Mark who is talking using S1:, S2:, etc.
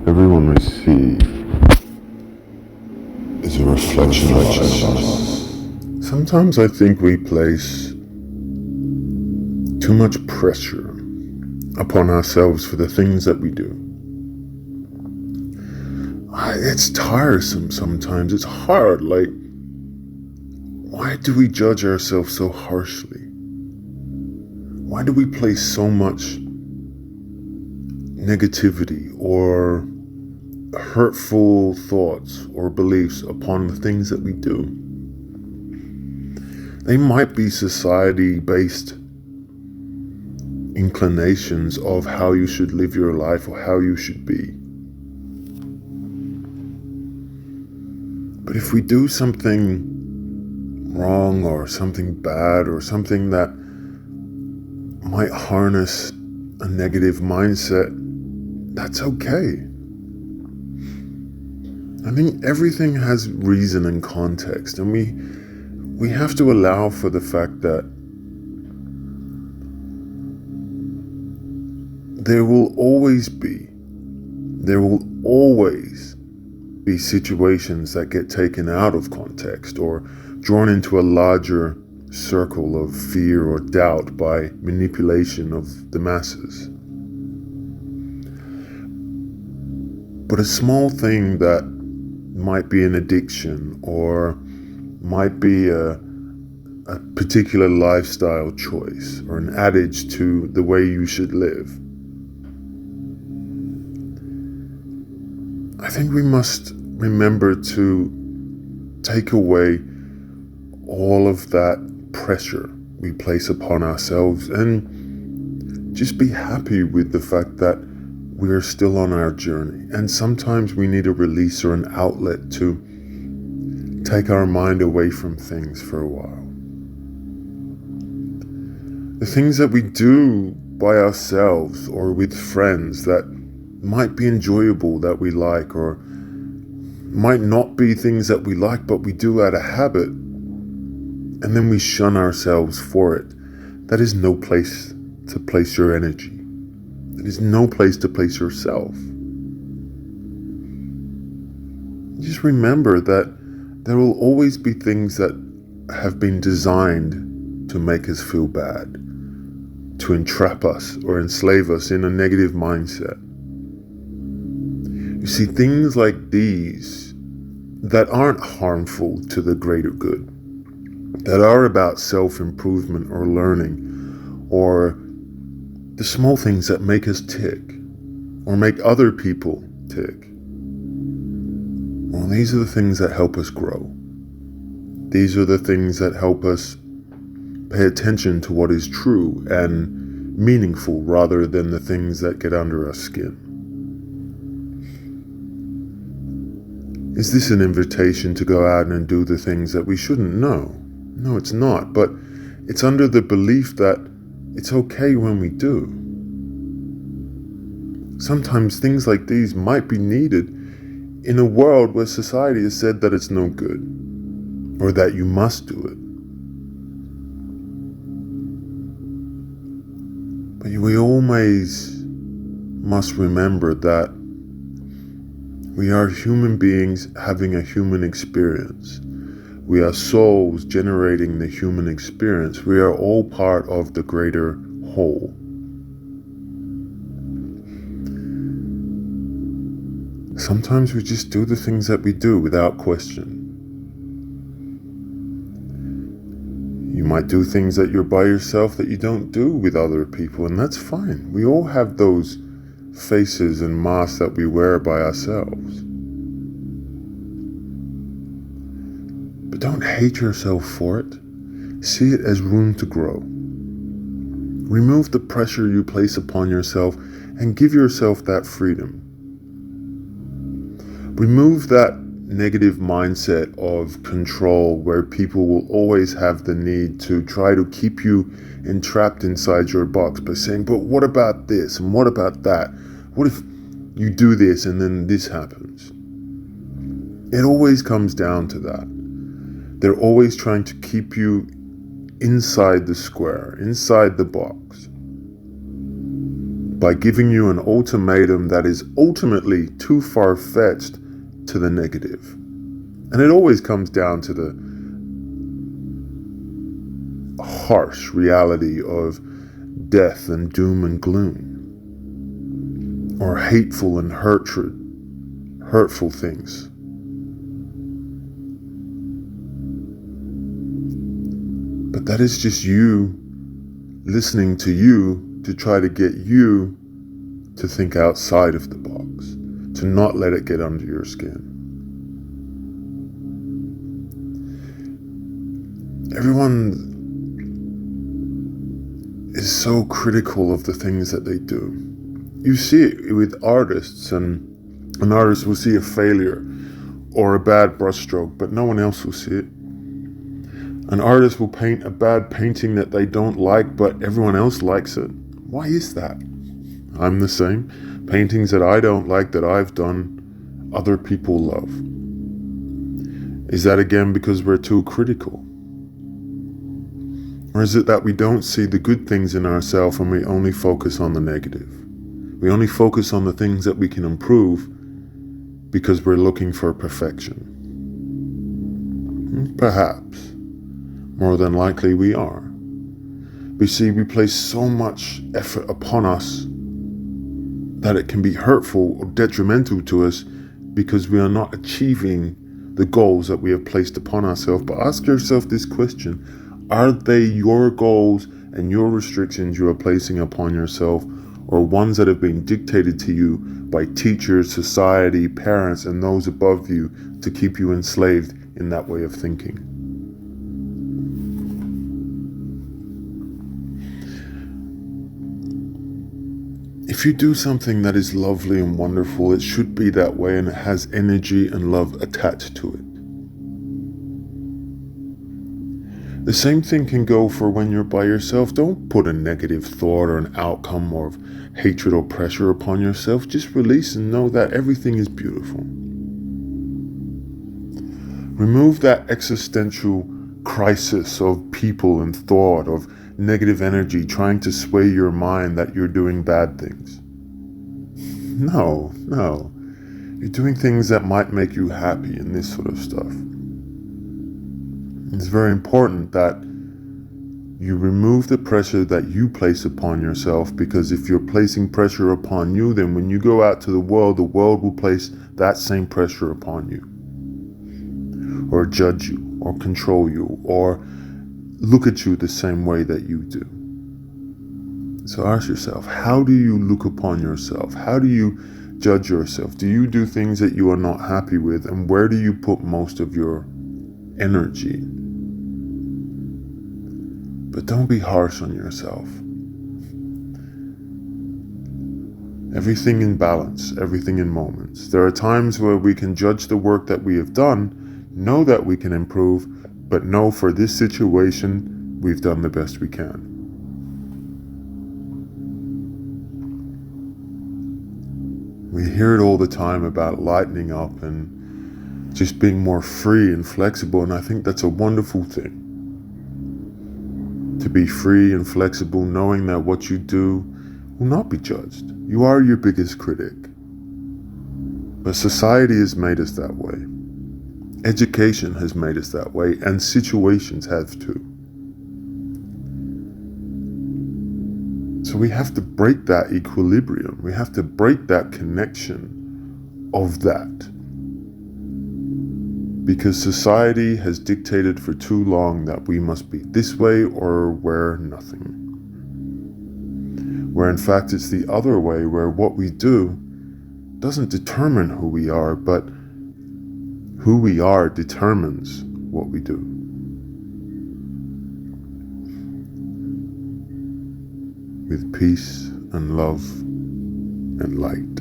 S1: Everyone we see is a reflection of us. Sometimes I think we place too much pressure upon ourselves for the things that we do. It's tiresome sometimes. It's hard. Like, why do we judge ourselves so harshly? Why do we place so much negativity or hurtful thoughts or beliefs upon the things that we do? They might be society-based inclinations of how you should live your life or how you should be. But if we do something wrong or something bad or something that might harness a negative mindset, that's okay. I think everything has reason and context, and we have to allow for the fact that there will always be situations that get taken out of context or drawn into a larger circle of fear or doubt by manipulation of the masses. But a small thing that might be an addiction or might be a particular lifestyle choice or an adage to the way you should live, I think we must remember to take away all of that pressure we place upon ourselves and just be happy with the fact that we're still on our journey. And sometimes we need a release or an outlet to take our mind away from things for a while. The things that we do by ourselves or with friends that might be enjoyable, that we like, or might not be things that we like but we do out of habit, and then we shun ourselves for it. That is no place to place your energy. That is no place to place yourself. Just remember that there will always be things that have been designed to make us feel bad, to entrap us or enslave us in a negative mindset. You see, things like these that aren't harmful to the greater good, that are about self-improvement or learning, or the small things that make us tick or make other people tick, well, these are the things that help us grow. These are the things that help us pay attention to what is true and meaningful rather than the things that get under our skin. Is this an invitation to go out and do the things that we shouldn't? No, it's not. But it's under the belief that it's okay when we do. Sometimes things like these might be needed in a world where society has said that it's no good or that you must do it. But we always must remember that we are human beings having a human experience. We are souls generating the human experience. We are all part of the greater whole. Sometimes we just do the things that we do without question. You might do things that you're by yourself that you don't do with other people, and that's fine. We all have those faces and masks that we wear by ourselves. But don't hate yourself for it. See it as room to grow. Remove the pressure you place upon yourself and give yourself that freedom. Remove that negative mindset of control where people will always have the need to try to keep you entrapped inside your box by saying, but what about this and what about that? What if you do this and then this happens? It always comes down to that. They're always trying to keep you inside the square, inside the box. by giving you an ultimatum that is ultimately too far-fetched to the negative. And it always comes down to the harsh reality of death and doom and gloom, or hateful and hurtful things. But that is just you listening to you to try to get you to think outside of the box, to not let it get under your skin. Everyone is so critical of the things that they do. You see it with artists, and an artist will see a failure or a bad brushstroke, but no one else will see it. An artist will paint a bad painting that they don't like, but everyone else likes it. Why is that? I'm the same. Paintings that I don't like, that I've done, other people love. Is that again because we're too critical? Or is it that we don't see the good things in ourselves and we only focus on the negative? We only focus on the things that we can improve because we're looking for perfection. Perhaps. More than likely we are. We see we place so much effort upon us that it can be hurtful or detrimental to us because we are not achieving the goals that we have placed upon ourselves. But ask yourself this question: are they your goals and your restrictions you are placing upon yourself, or ones that have been dictated to you by teachers, society, parents, and those above you to keep you enslaved in that way of thinking? If you do something that is lovely and wonderful, it should be that way, and it has energy and love attached to it. The same thing can go for when you're by yourself. Don't put a negative thought or an outcome of hatred or pressure upon yourself. Just release and know that everything is beautiful. Remove that existential crisis of people and thought, of negative energy trying to sway your mind that you're doing bad things. No. You're doing things that might make you happy and this sort of stuff. It's very important that you remove the pressure that you place upon yourself, because if you're placing pressure upon you, then when you go out to the world will place that same pressure upon you, or judge you, or control you, or look at you the same way that you do. So ask yourself, how do you look upon yourself? How do you judge yourself? Do you do things that you are not happy with? And where do you put most of your energy? But don't be harsh on yourself. Everything in balance, everything in moments. There are times where we can judge the work that we have done, know that we can improve, but know for this situation, we've done the best we can. We hear it all the time about lightening up and just being more free and flexible, and I think that's a wonderful thing. To be free and flexible, knowing that what you do will not be judged. You are your biggest critic. But society has made us that way. Education has made us that way, and situations have too. So we have to break that equilibrium. We have to break that connection of that. Because society has dictated for too long that we must be this way or we're nothing. Where in fact it's the other way, where what we do doesn't determine who we are, but who we are determines what we do. With peace and love and light.